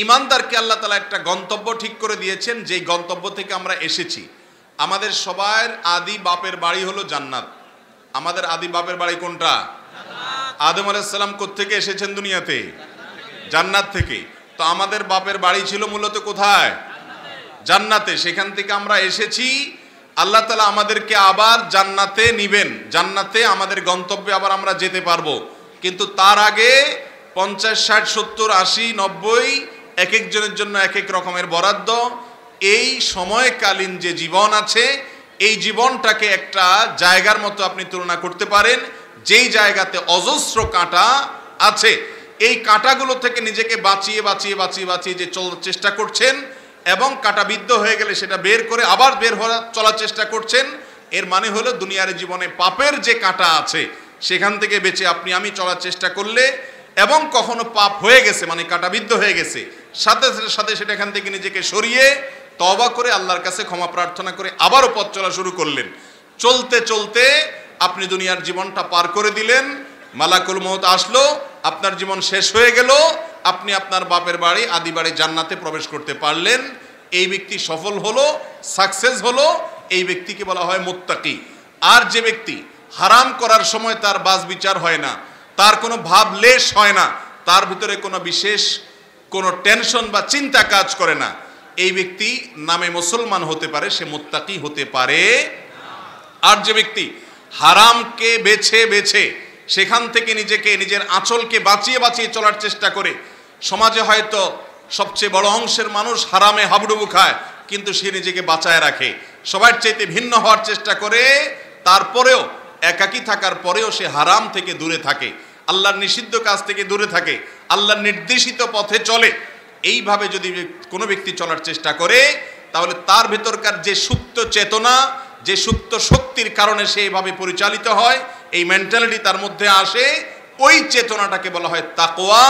ইমানদারকে আল্লাহ তাআলা একটা গন্তব্য ঠিক করে দিয়েছেন, যেই গন্তব্য থেকে আমরা এসেছি। আমাদের সবার আদি বাপের বাড়ি হলো জান্নাত। আমাদের আদি বাপের বাড়ি কোনটা? আদম আলাইহিস সালাম কোত্থেকে এসেছেন দুনিয়াতে? জান্নাত থেকে। তো আমাদের বাপের বাড়ি ছিল মূলত কোথায়? জান্নাতে। সেখান থেকে আমরা এসেছি। আল্লাহ তাআলা আমাদেরকে আবার জান্নাতে নিবেন, জান্নাতে আমাদের গন্তব্যে আবার আমরা যেতে পারবো। কিন্তু তার আগে 50, 60, 70, 80, 90 এক একজনের জন্য এক এক রকমের বরাদ্দ। এই সময়কালীন যে জীবন আছে, এই জীবনটাকে একটা জায়গার মতো আপনি তুলনা করতে পারেন, যেই জায়গাতে অজস্র কাঁটা আছে। এই কাঁটাগুলো থেকে নিজেকে বাঁচিয়ে বাঁচিয়ে বাঁচিয়ে বাঁচিয়ে যে চলার চেষ্টা করছেন, এবং কাঁটাবিদ্ধ হয়ে গেলে সেটা বের করে আবার বের হওয়ার চলার চেষ্টা করছেন। এর মানে হলো দুনিয়ার জীবনে পাপের যে কাঁটা আছে সেখান থেকে বেঁচে আপনি আমি চলার চেষ্টা করলে, এবং কখনো পাপ হয়ে গেছে মানে কাঁটাবিদ্ধ হয়ে গেছে, সাথে সাথে সেটা এখান থেকে নিজেকে সরিয়ে তওবা করে আল্লাহর কাছে ক্ষমা প্রার্থনা করে আবারও পথ চলা শুরু করলেন। চলতে চলতে আপনি দুনিয়ার জীবনটা পার করে দিলেন, মালাকুল মউত আসলো, আপনার জীবন শেষ হয়ে গেল, আপনি আপনার বাপের বাড়ি আদি বাড়ি জান্নাতে প্রবেশ করতে পারলেন। এই ব্যক্তি সফল হলো, সাকসেস হলো। এই ব্যক্তিকে বলা হয় মুত্তাকি। আর যে ব্যক্তি হারাম করার সময় তার বাজ বিচার হয় না, তার কোনো ভাব লেশ হয় না, তার ভিতরে কোনো বিশেষ কোনো টেনশন বা চিন্তা কাজ করে না, এই ব্যক্তি নামে মুসলমান হতে পারে, সে মুত্তাকি হতে পারে। আর যে ব্যক্তি হারামকে বেছে বেছে সেখান থেকে নিজেকে নিজের আঁচলকে বাঁচিয়ে বাঁচিয়ে চলার চেষ্টা করে, সমাজে হয়তো সবচেয়ে বড় অংশের মানুষ হারামে হাবুডুবু খায়, কিন্তু সে নিজেকে বাঁচায় রাখে, সবার চাইতে ভিন্ন হওয়ার চেষ্টা করে, তারপরেও একাকী থাকার পরেও সে হারাম থেকে দূরে থাকে, আল্লাহর নিষিদ্ধ কাজ থেকে দূরে থাকে, আল্লাহর নির্দেশিত পথে চলে। এইভাবে যদি কোনো ব্যক্তি চলার চেষ্টা করে, তাহলে তার ভেতরকার যে সুপ্ত চেতনা, যে সুপ্ত শক্তির কারণে সে এইভাবে পরিচালিত হয়, এই মেন্টালিটি তার মধ্যে আসে, ওই চেতনাটাকে বলা হয় তাকওয়া।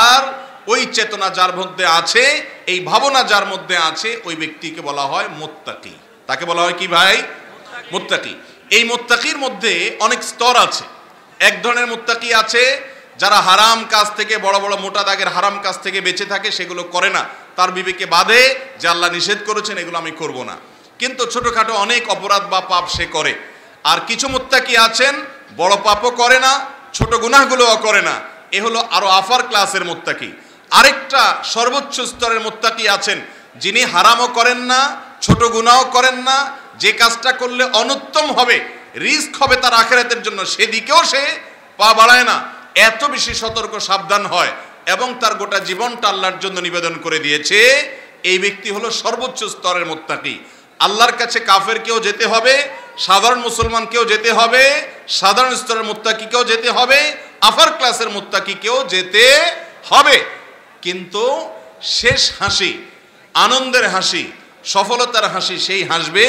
আর ওই চেতনা যার মধ্যে আছে, এই ভাবনা যার মধ্যে আছে, ওই ব্যক্তিকে বলা হয় মুত্তাকি। তাকে বলা হয় কি ভাই? মুত্তাকি। এই মুত্তাকির মধ্যে অনেক স্তর আছে। এক ধরনের মুত্তাকি আছে যারা হারাম কাজ থেকে, বড় বড় মোটা দাগের হারাম কাজ থেকে বেঁচে থাকে, সেগুলো করে না, তার বিবেকে বাধে যে আল্লাহ নিষেধ করেছেন এগুলো আমি করব না, কিন্তু ছোটখাটো অনেক অপরাধ বা পাপ সে করে। আর কিছু মুত্তাকি আছেন বড় পাপও করে না, ছোট গুনাহগুলোও করে না, এ হলো আরো আফার ক্লাসের মুত্তাকি। আরেকটা সর্বোচ্চ স্তরের মুত্তাকি আছেন, যিনি হারামও করেন না, ছোট গুনাহও করেন না, যে কাজটা করলে অনুত্তম হবে, রিস্ক হবে তার আখিরাতের জন্য, সেদিকেও সে পা বাড়ায় না, এত বেশি সতর্ক সাবধান হয় এবং তার গোটা জীবনটা আল্লাহর জন্য নিবেদন করে দিয়েছে। এই ব্যক্তি হলো সর্বোচ্চ স্তরের মুত্তাকি। আল্লাহর কাছে কাফেরকেও যেতে হবে, সাধারণ মুসলমানকেও যেতে হবে, সাধারণ স্তরের মুত্তাকিকেও যেতে হবে, আফার ক্লাসের মুত্তাকিকেও যেতে হবে। কিন্তু শেষ হাসি, আনন্দের হাসি, সফলতার হাসি সেই হাসবে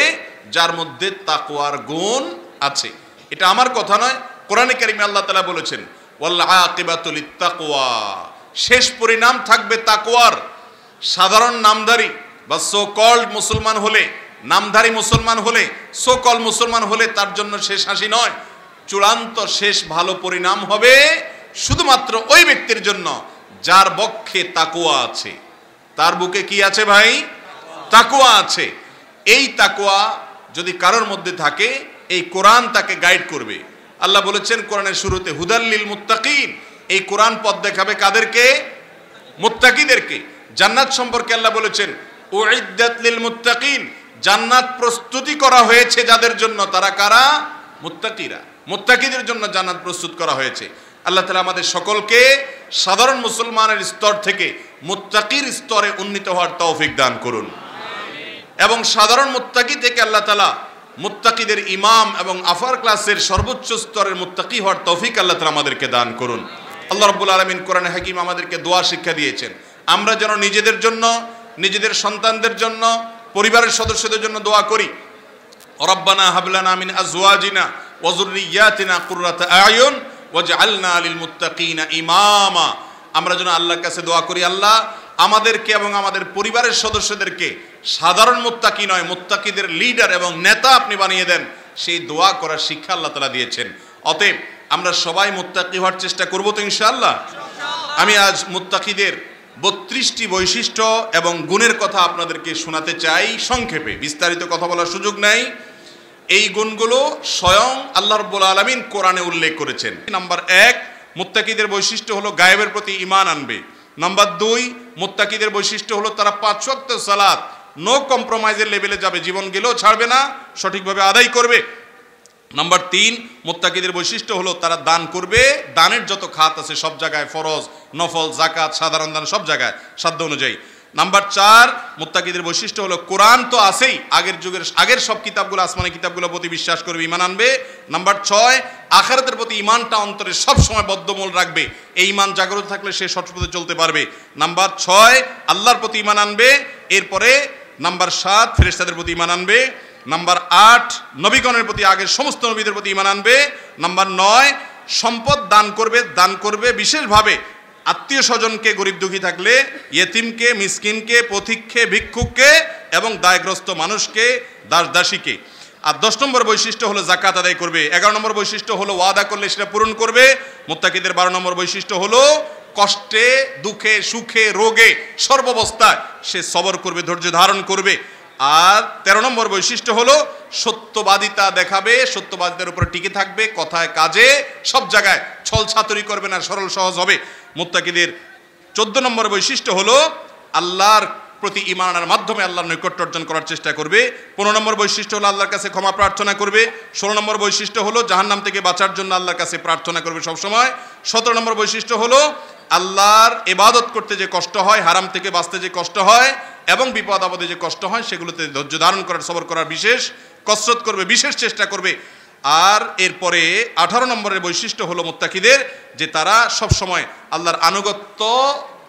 যার মধ্যে তাকওয়ার গুণ আছে। এটা আমার কথা নয়, কোরআনে কারিমে আল্লাহ তাআলা বলেছেন ওয়াল আকিবাতু লিত্তাকওয়া, শেষ পরিণাম থাকবে তাকওয়ার। সাধারণ নামধারী বা সো কল্ড মুসলমান হলে, নামধারী মুসলমান হলে, সো কল মুসলমান হলে তার জন্য শেষ হাসি নয়, চূড়ান্ত শেষ ভালো পরিণাম হবে শুধুমাত্র ওই ব্যক্তির জন্য যার বক্ষে তাকওয়া আছে। তার বুকে কি আছে ভাই? তাকওয়া আছে। এই তাকওয়া যদি কারোর মধ্যে থাকে, এই কোরআন তাকে গাইড করবে। আল্লাহ বলেছেন কোরআনের শুরুতে হুদাল্লিল মুত্তাকিন, এই কোরআন পথ দেখাবে কাদেরকে? মুত্তাকিদেরকে। জান্নাত সম্পর্কে আল্লাহ বলেছেন উইদ্দাত লিল মুত্তাকিন, জান্নাত প্রস্তুতি করা হয়েছে যাদের জন্য, তারা কারা? মুত্তাকিরা। মুত্তাকিদের জন্য জান্নাত প্রস্তুত করা হয়েছে। আল্লাহ তাআলা আমাদের সকলকে সাধারণ মুসলমানের স্তর থেকে মুত্তাকির স্তরে উন্নীত হওয়ার তৌফিক দান করুন। এবং সাধারণ মুত্তাকি থেকে আল্লাহ তাআলা মুত্তাকিদের ইমাম এবং আফার ক্লাসের সর্বোচ্চ স্তরের মুত্তাকি হওয়ার তৌফিক আল্লাহ তাআলা আমাদেরকে দান করুন। আল্লাহ রাব্বুল আলামিন কোরআনে হাকিম আমাদেরকে দোয়া শিক্ষা দিয়েছেন, আমরা যেন নিজেদের জন্য, নিজেদের সন্তানদের জন্য, পরিবারের সদস্যদের জন্য দোয়া করি। রব্বানা হাব লানা মিন আজওয়াজিনা ওয়া যুররিয়াতিনা কুররাতা আয়ুন ওয়াজআলনা লিল মুত্তাকিনা ইমামা। আমরা যেন আল্লাহর কাছে দোয়া করি, আল্লাহ আমাদেরকে এবং আমাদের পরিবারের সদস্যদেরকে সাধারণ মুত্তাকি নয়, মুত্তাকিদের লিডার এবং নেতা আপনি বানিয়ে দেন। সেই দোয়া করার শিক্ষা আল্লাহ তাআলা দিয়েছেন। অতএব আমরা সবাই মুত্তাকি হওয়ার চেষ্টা করব তো ইনশাআল্লাহ। আমি আজ মুত্তাকিদের 32টি বৈশিষ্ট্য এবং গুণের কথা আপনাদেরকে শোনাতে চাই সংক্ষেপে, বিস্তারিত কথা বলার সুযোগ নাই। এই গুণগুলো স্বয়ং আল্লাহ রাব্বুল আলামিন কোরআনে উল্লেখ করেছেন। নাম্বার 1, মুত্তাকিদের বৈশিষ্ট্য হলো গায়েবের প্রতি ঈমান আনবে। নাম্বার 2, মুত্তাকিদের বৈশিষ্ট্য হলো তারা 5 ওয়াক্ত সালাত নো কম্প্রোমাইজের লেভেলে যাবে, জীবন গেলেও ছাড়বে না, সঠিকভাবে আদায় করবে। নাম্বার 3, মুত্তাকিদের বৈশিষ্ট্য হলো তারা দান করবে, দানের যত খাত আছে সব জায়গায়, ফরজ, নফল, যাকাত, সাধারণ দান সব জায়গায় সাধ্য অনুযায়ী। নাম্বার 4, মুত্তাকিদের বৈশিষ্ট্য হলো কোরআন তো আছেই, আগের সব কিতাবগুলো, আসমানি কিতাবগুলোর প্রতি বিশ্বাস করবে, ঈমান আনবে। নাম্বার 6, আখিরাতের প্রতি ঈমানটা অন্তরে সব সময় বদ্ধমূল রাখবে, এই ঈমান জাগ্রত থাকলে সে সঠিক পথে চলতে পারবে। নাম্বার 6, আল্লাহর প্রতি ঈমান আনবে। এরপরে নাম্বার 7, ফেরেশতাদের প্রতি ঈমান আনবে। নাম্বার 8, নবীগণের প্রতি, আগের সমস্ত নবীদের প্রতি ঈমান আনবে। নাম্বার 9, সম্পদ দান করবে বিশেষভাবে আত্মীয় স্বজনকে, গরিব দুঃখী থাকলে ইয়েতিমকে, মিসকিনকে, পথিককে, ভিক্ষুককে এবং দায়গ্রস্ত মানুষকে, দাস দাসীকে। আর 10 নম্বর বৈশিষ্ট্য হলো যাকাত আদায় করবে। 11 নম্বর বৈশিষ্ট্য হলো ওয়াদা করলে সেটা পূরণ করবে। মুত্তাকিদের 12 নম্বর বৈশিষ্ট্য হলো কষ্টে, দুঃখে, সুখে, রোগে, সর্বাবস্থায় সে সবর করবে, ধৈর্য ধারণ করবে। আর 13 নম্বর বৈশিষ্ট্য হলো সত্যবাদিতা দেখাবে, সত্যবাদিতার উপরে টিকে থাকবে, কথায় কাজে সব জায়গায় ছল ছাতুরি করবে না, সরল সহজ হবে। মুত্তাকিদের 14 নম্বর বৈশিষ্ট্য হলো আল্লাহর প্রতি ঈমান আনার মাধ্যমে আল্লাহর নৈকট্য অর্জন করার চেষ্টা করবে। 15 নম্বর বৈশিষ্ট্য হলো আল্লাহর কাছে ক্ষমা প্রার্থনা করবে। 16 নম্বর বৈশিষ্ট্য হলো জাহান্নাম থেকে বাঁচার জন্য আল্লাহর কাছে প্রার্থনা করবে সবসময়। 17 নম্বর বৈশিষ্ট্য হলো আল্লাহর ইবাদত করতে যে কষ্ট হয়, হারাম থেকে বাঁচতে যে কষ্ট হয় এবং বিপদ আপদে যে কষ্ট হয়, সেগুলোতে ধৈর্য ধারণ করার, সবর করার বিশেষ কসরত করবে, বিশেষ চেষ্টা করবে। আর এরপরে 18 নম্বরের বৈশিষ্ট্য হলো মুত্তাকিদের যে তারা সব সময় আল্লাহর আনুগত্য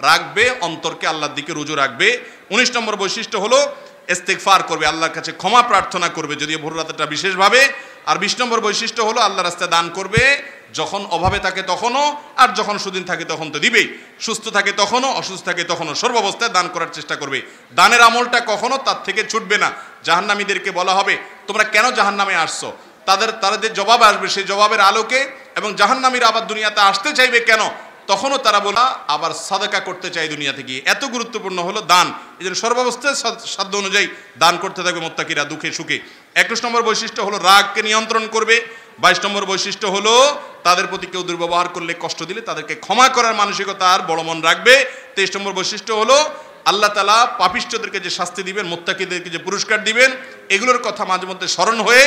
রাখবে, অন্তরকে আল্লাহর দিকে রুজু রাখবে। 19 নম্বর বৈশিষ্ট্য হলো ইস্তিগফার করবে, আল্লাহর কাছে ক্ষমা প্রার্থনা করবে, যদিও ভোর রাতেটা বিশেষভাবে। আর 20 নম্বর বৈশিষ্ট্য হলো আল্লাহর রাস্তায় দান করবে, যখন অভাবে থাকে তখনও, আর যখন সুদিন থাকে তখন তো দিবেই, সুস্থ থাকে তখনও, অসুস্থ থাকে তখনও, সর্বাবস্থায় দান করার চেষ্টা করবে। দানের আমলটা কখনো তার থেকে ছুটবে না। জাহান্নামীদেরকে বলা হবে তোমরা কেন জাহান্নামে আসছো, তাদের জবাব আসবে সেই জবাবের আলোকে, এবং জাহান্নামীরা আবার দুনিয়াতে আসতে চাইবে কেন, তখনও তারা বলা আবার সাদাকা করতে চাই দুনিয়া থেকে। এত গুরুত্বপূর্ণ হলো দান, এই জন্য সর্বাবস্থায় সাধ্য অনুযায়ী দান করতে থাকবে মুত্তাকিরা, দুঃখে সুখে। 21 নম্বর বৈশিষ্ট্য হলো রাগকে নিয়ন্ত্রণ করবে। 22 নম্বর বৈশিষ্ট্য হলো তাদের প্রতি কেউ দুর্ব্যবহার করলে, কষ্ট দিলে তাদেরকে ক্ষমা করার মানসিকতা আর বড় মন রাখবে। 23 নম্বর বৈশিষ্ট্য হলো আল্লাহ তাআলা পাপিষ্ঠদেরকে যে শাস্তি দিবেন, মুত্তাকিদেরকে যে পুরস্কার দিবেন, এগুলোর কথা মাঝে মধ্যে স্মরণ হয়ে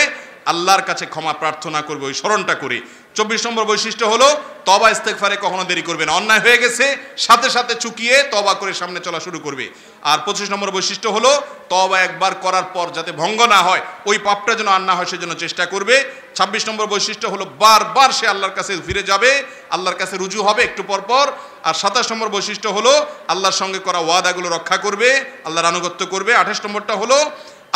আল্লাহর কাছে ক্ষমা প্রার্থনা করবে, ওই স্মরণটা করে। 24 নম্বর বৈশিষ্ট্য হলো তওবা ইস্তেগফারে কখনো দেরি করবে না, অন্যায় হয়ে গেছে সাথে সাথে চুকিয়ে তওবা করে সামনে চলা শুরু করবে। আর 25 নম্বর বৈশিষ্ট্য হলো তওবা একবার করার পর যাতে ভঙ্গ না হয়, ওই পাপটা যেন আর না হয় সেজন্য চেষ্টা করবে। 26 নম্বর বৈশিষ্ট্য হলো বারবার সে আল্লাহর কাছে ফিরে যাবে, আল্লাহর কাছে রুজু হবে একটু পর পর। আর 27 নম্বর বৈশিষ্ট্য হলো আল্লাহর সঙ্গে করা ওয়াদাগুলো রক্ষা করবে, আল্লাহর আনুগত্য করবে। 28 নম্বরটা হলো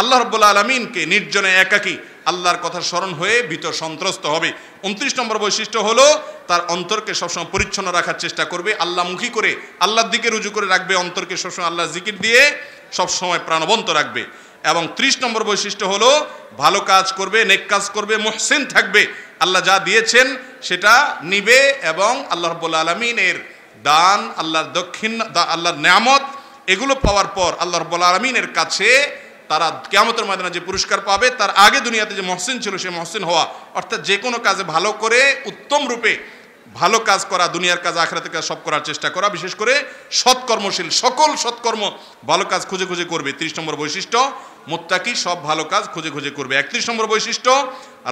আল্লাহ রাব্বুল আলামিনকে নির্জনে একাকী আল্লাহর কথা স্মরণ হয়ে ভীত সন্ত্রস্ত হবে। 29 নম্বর বৈশিষ্ট্য হলো তার অন্তরকে সবসময় পরিচ্ছন্ন রাখার চেষ্টা করবে, আল্লাহমুখী করে আল্লাহর দিকে রুজু করে রাখবে, অন্তরকে সবসময় আল্লাহর জিকির দিয়ে সবসময় প্রাণবন্ত রাখবে। এবং 30 নম্বর বৈশিষ্ট্য হলো ভালো কাজ করবে, নেক কাজ করবে, মুহসিন থাকবে, আল্লাহ যা দিয়েছেন সেটা নিবে এবং আল্লাহ রাব্বুল আলামিনের দান, আল্লাহর আল্লাহর নিয়ামত, এগুলো পাওয়ার পর আল্লাহ রাব্বুল আলামিনের কাছে তারা কিয়ামতের ময়দানে যে পুরস্কার পাবে, তার আগে দুনিয়াতে যে মহসিন ছিল সে মহসিন হওয়া, অর্থাৎ যে কোনো কাজে ভালো করে উত্তম রূপে ভালো কাজ করা, দুনিয়ার কাজ আখিরাতের কাজ সব করার চেষ্টা করা, বিশেষ করে সৎকর্মশীল, সকল সৎকর্ম ভালো কাজ খুঁজে খুঁজে করবে। 30 নম্বর বৈশিষ্ট্য মুত্তাকি সব ভালো কাজ খুঁজে খুঁজে করবে। 31 নম্বর বৈশিষ্ট্য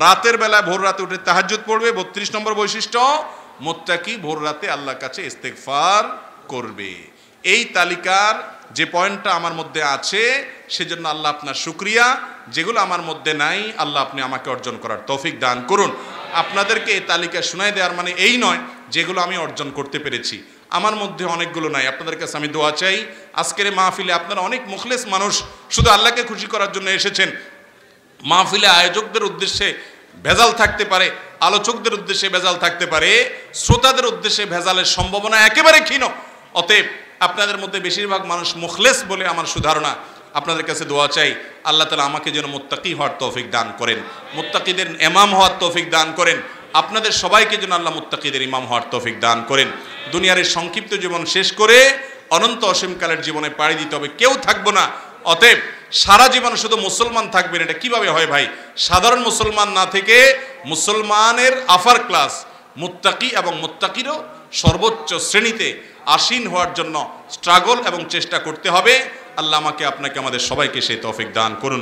রাতের বেলায় ভোর রাতে উঠে তাহাজ্জুদ পড়বে। 32 নম্বর বৈশিষ্ট্য মুত্তাকি ভোর রাতে আল্লাহর কাছে ইস্তেগফার করবে। এই তালিকার যে পয়েন্টটা আমার মধ্যে আছে সেজন্য আল্লাহ আপনার শুকরিয়া, যেগুলো আমার মধ্যে নাই আল্লাহ আপনি আমাকে অর্জন করার তৌফিক দান করুন। আপনাদেরকে এই তালিকা শোনায় দেওয়ার মানে এই নয় যেগুলো আমি অর্জন করতে পেরেছি, আমার মধ্যে অনেকগুলো নাই। আপনাদের কাছে আমি দোয়া চাই, আজকের মাহফিলে আপনারা অনেক মুখলেস মানুষ শুধু আল্লাহকে খুশি করার জন্য এসেছেন। মাহফিলে আয়োজকদের উদ্দেশ্যে ভেজাল থাকতে পারে, আলোচকদের উদ্দেশ্যে ভেজাল থাকতে পারে, শ্রোতাদের উদ্দেশ্যে ভেজালের সম্ভাবনা একেবারে ক্ষীণ। অতএব আপনাদের মধ্যে বেশিরভাগ মানুষ মুখলেস বলে আমার সুধারণা। আপনাদের কাছে দোয়া চাই আল্লাহ তাআলা আমাকে যেন মুত্তাকি হওয়ার তৌফিক দান করেন, মুত্তাকিদের ইমাম হওয়ার তৌফিক দান করেন। আপনাদের সবাইকে যেন আল্লাহ মুত্তাকিদের ইমাম হওয়ার তৌফিক দান করেন। দুনিয়ার এই সংক্ষিপ্ত জীবন শেষ করে অনন্ত অসীমকালের জীবনে পাড়ি দিতে হবে, কেউ থাকবো না। অতএব সারা জীবন শুধু মুসলমান থাকবেন, এটা কিভাবে হয় ভাই? সাধারণ মুসলমান না থেকে মুসলমানের আফার ক্লাস, মুত্তাকি এবং মুত্তাকিরও সর্বোচ্চ শ্রেণীতে আসীন হওয়ার জন্য স্ট্রাগল এবং চেষ্টা করতে হবে। আল্লাহ আমাকে আপনাকে আমাদের সবাইকে সেই তৌফিক দান করুন।